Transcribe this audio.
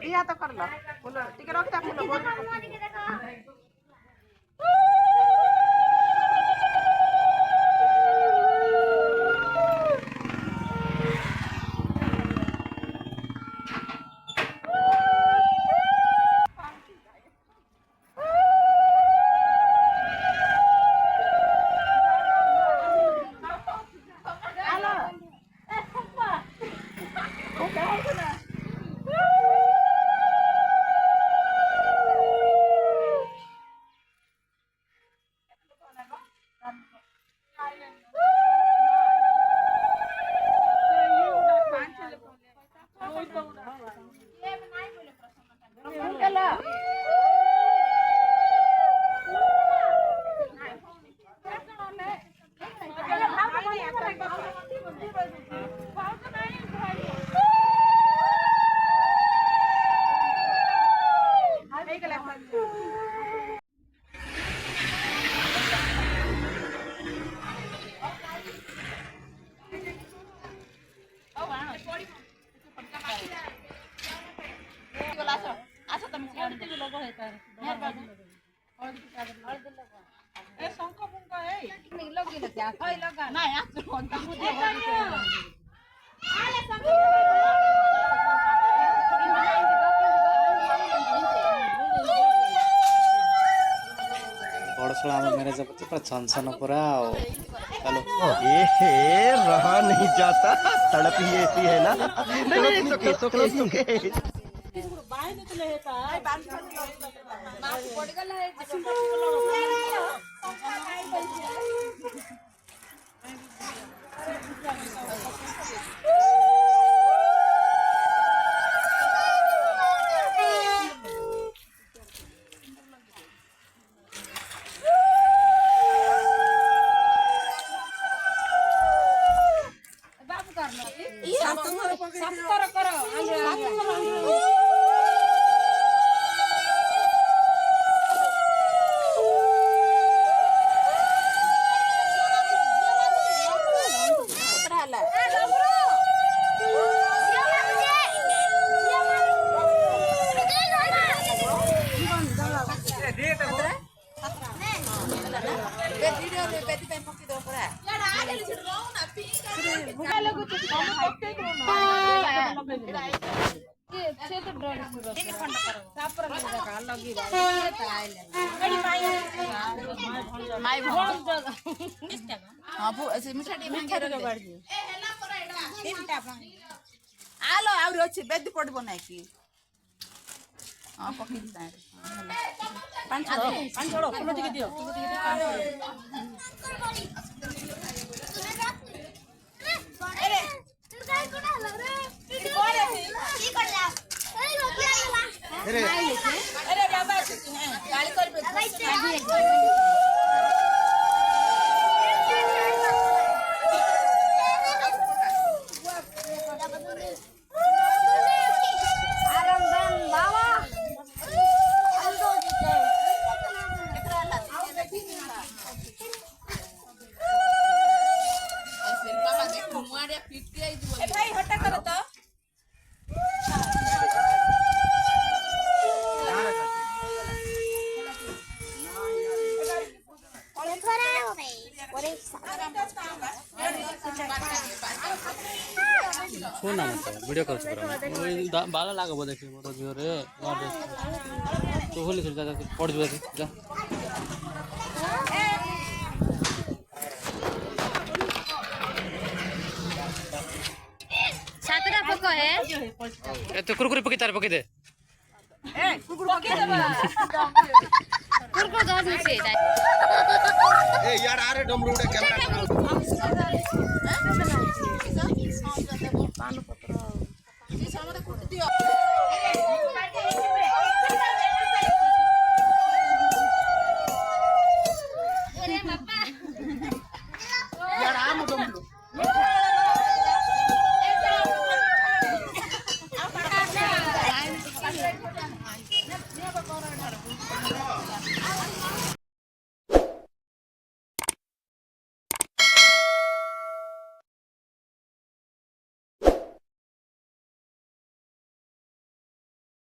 या तो कर लो फूल टिके रखता फूल बड़शला मैरिज पूरा छनछन पूरा हेलो रहा नहीं जाता तड़प ही ऐसी है ना नहीं आलो आउरी अछि बेदी पड़बो नै कि हां पकी दिना पांच छोड़ो फूल टिके दियो अरे तू काय कोना रे की करे की करला अरे बाबा गाली करबे फोन ना मत वीडियो कॉल कर बाला लागो बोले कि मोर जो रे तो होली जा पड़ जा कहे ए तो कुरकुरे पकी तार पकी दे कुरकुर दस में से ए यार आ रे डमरू उड़े कैमरा यार आ मो डमरू